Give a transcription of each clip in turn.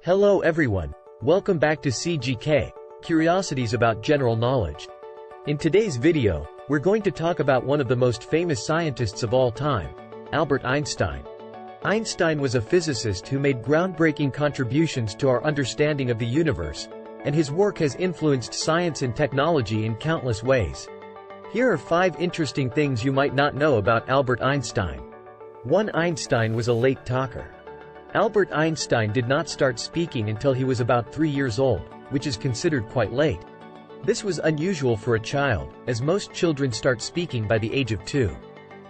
Hello everyone. Welcome back to CGK, Curiosities about General Knowledge. In today's video, we're going to talk about one of the most famous scientists of all time, Albert Einstein. Einstein was a physicist who made groundbreaking contributions to our understanding of the universe, and his work has influenced science and technology in countless ways. Here are 5 interesting things you might not know about Albert Einstein. 1. Einstein was a late talker. Albert Einstein did not start speaking until he was about 3 years old, which is considered quite late. This was unusual for a child, as most children start speaking by the age of 2.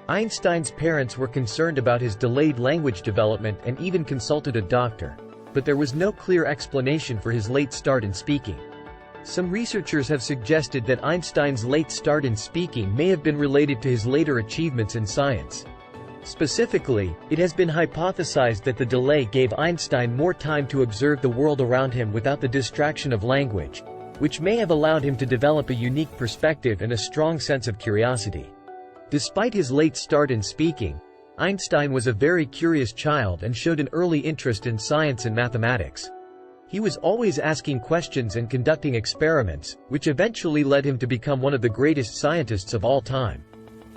Einstein's parents were concerned about his delayed language development and even consulted a doctor, but there was no clear explanation for his late start in speaking. Some researchers have suggested that Einstein's late start in speaking may have been related to his later achievements in science. Specifically, it has been hypothesized that the delay gave Einstein more time to observe the world around him without the distraction of language, which may have allowed him to develop a unique perspective and a strong sense of curiosity. Despite his late start in speaking, Einstein was a very curious child and showed an early interest in science and mathematics. He was always asking questions and conducting experiments, which eventually led him to become one of the greatest scientists of all time.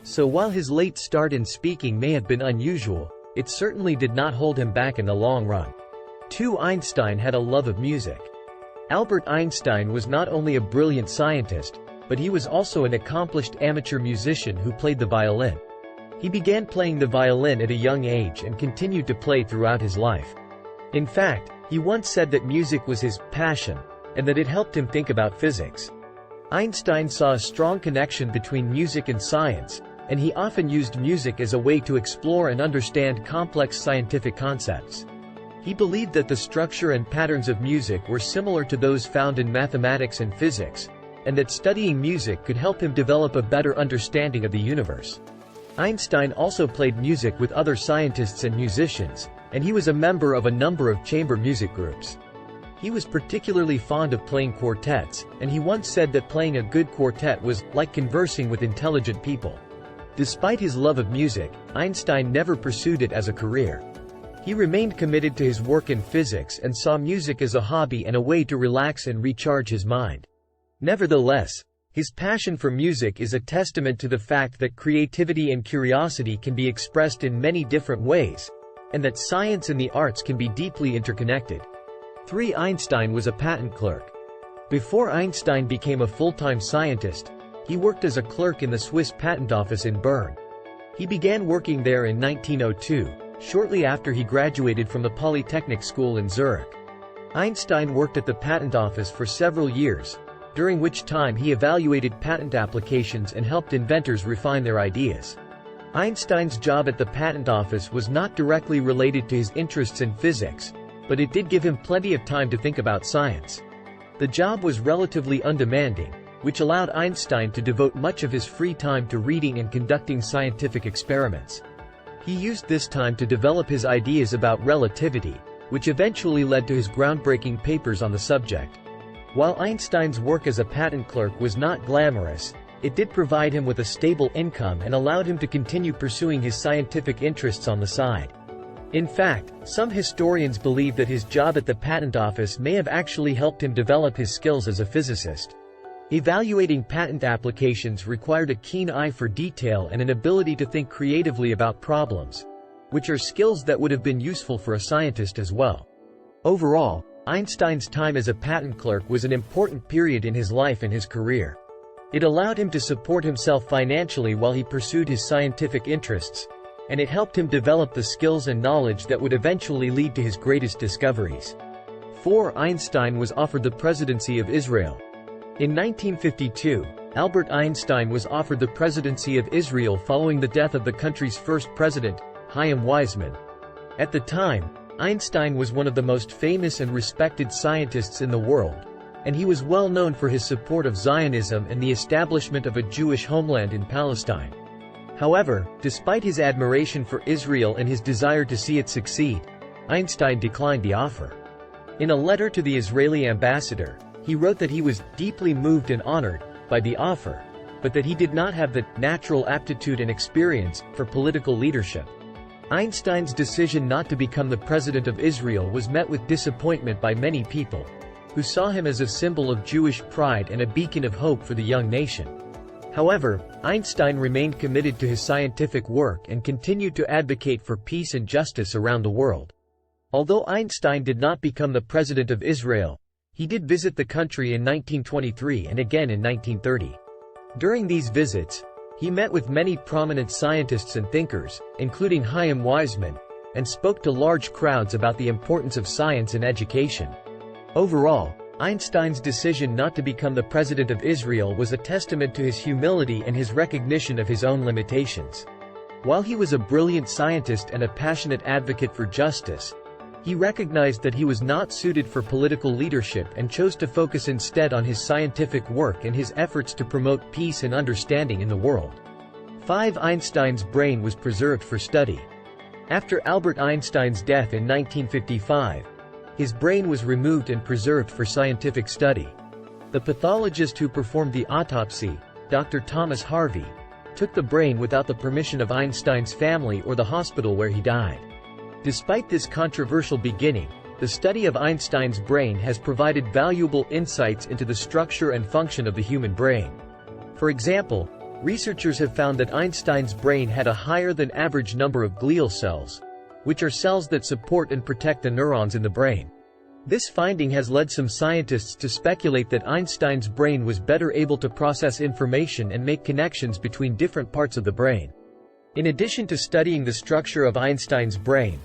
So while his late start in speaking may have been unusual, it certainly did not hold him back in the long run. 2. Einstein had a love of music. Albert Einstein was not only a brilliant scientist, but he was also an accomplished amateur musician who played the violin. He began playing the violin at a young age and continued to play throughout his life. In fact, he once said that music was his passion, and that it helped him think about physics. Einstein saw a strong connection between music and science, and he often used music as a way to explore and understand complex scientific concepts. He believed that the structure and patterns of music were similar to those found in mathematics and physics, and that studying music could help him develop a better understanding of the universe. Einstein also played music with other scientists and musicians, and he was a member of a number of chamber music groups. He was particularly fond of playing quartets, and he once said that playing a good quartet was like conversing with intelligent people. Despite his love of music, Einstein never pursued it as a career. He remained committed to his work in physics and saw music as a hobby and a way to relax and recharge his mind. Nevertheless, his passion for music is a testament to the fact that creativity and curiosity can be expressed in many different ways, and that science and the arts can be deeply interconnected. 3. Einstein was a patent clerk. Before Einstein became a full-time scientist, he worked as a clerk in the Swiss patent office in Bern. He began working there in 1902, shortly after he graduated from the Polytechnic School in Zurich. Einstein worked at the patent office for several years, during which time he evaluated patent applications and helped inventors refine their ideas. Einstein's job at the patent office was not directly related to his interests in physics, but it did give him plenty of time to think about science. The job was relatively undemanding, which allowed Einstein to devote much of his free time to reading and conducting scientific experiments. He used this time to develop his ideas about relativity, which eventually led to his groundbreaking papers on the subject. While Einstein's work as a patent clerk was not glamorous, it did provide him with a stable income and allowed him to continue pursuing his scientific interests on the side. In fact, some historians believe that his job at the patent office may have actually helped him develop his skills as a physicist. Evaluating patent applications required a keen eye for detail and an ability to think creatively about problems, which are skills that would have been useful for a scientist as well. Overall, Einstein's time as a patent clerk was an important period in his life and his career. It allowed him to support himself financially while he pursued his scientific interests, and it helped him develop the skills and knowledge that would eventually lead to his greatest discoveries. 4. Einstein was offered the presidency of Israel. In 1952, Albert Einstein was offered the presidency of Israel following the death of the country's first president, Chaim Weizmann. At the time, Einstein was one of the most famous and respected scientists in the world, and he was well known for his support of Zionism and the establishment of a Jewish homeland in Palestine. However, despite his admiration for Israel and his desire to see it succeed, Einstein declined the offer. In a letter to the Israeli ambassador, he wrote that he was deeply moved and honored by the offer, but that he did not have the natural aptitude and experience for political leadership. Einstein's decision not to become the president of Israel was met with disappointment by many people, who saw him as a symbol of Jewish pride and a beacon of hope for the young nation. However, Einstein remained committed to his scientific work and continued to advocate for peace and justice around the world. Although Einstein did not become the president of Israel, he did visit the country in 1923 and again in 1930. During these visits, he met with many prominent scientists and thinkers, including Chaim Weizmann, and spoke to large crowds about the importance of science and education. Overall, Einstein's decision not to become the president of Israel was a testament to his humility and his recognition of his own limitations. While he was a brilliant scientist and a passionate advocate for justice, he recognized that he was not suited for political leadership and chose to focus instead on his scientific work and his efforts to promote peace and understanding in the world. 5. Einstein's brain was preserved for study. After Albert Einstein's death in 1955, his brain was removed and preserved for scientific study. The pathologist who performed the autopsy, Dr. Thomas Harvey, took the brain without the permission of Einstein's family or the hospital where he died. Despite this controversial beginning, the study of Einstein's brain has provided valuable insights into the structure and function of the human brain. For example, researchers have found that Einstein's brain had a higher than average number of glial cells, which are cells that support and protect the neurons in the brain. This finding has led some scientists to speculate that Einstein's brain was better able to process information and make connections between different parts of the brain. In addition to studying the structure of Einstein's brain,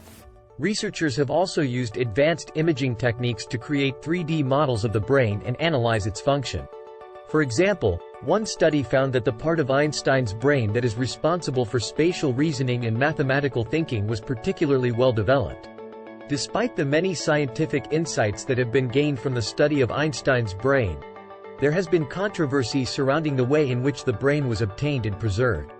researchers have also used advanced imaging techniques to create 3D models of the brain and analyze its function. For example, one study found that the part of Einstein's brain that is responsible for spatial reasoning and mathematical thinking was particularly well developed. Despite the many scientific insights that have been gained from the study of Einstein's brain, there has been controversy surrounding the way in which the brain was obtained and preserved.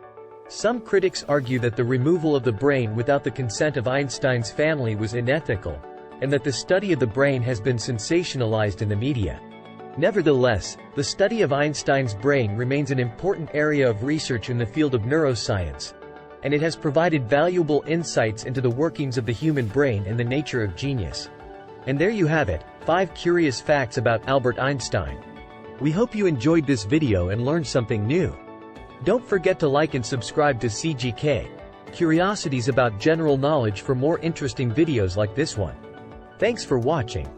Some critics argue that the removal of the brain without the consent of Einstein's family was unethical, and that the study of the brain has been sensationalized in the media. Nevertheless, the study of Einstein's brain remains an important area of research in the field of neuroscience, and it has provided valuable insights into the workings of the human brain and the nature of genius. And there you have it, 5 curious facts about Albert Einstein. We hope you enjoyed this video and learned something new. Don't forget to like and subscribe to CGK, Curiosities about General Knowledge for more interesting videos like this one. Thanks for watching.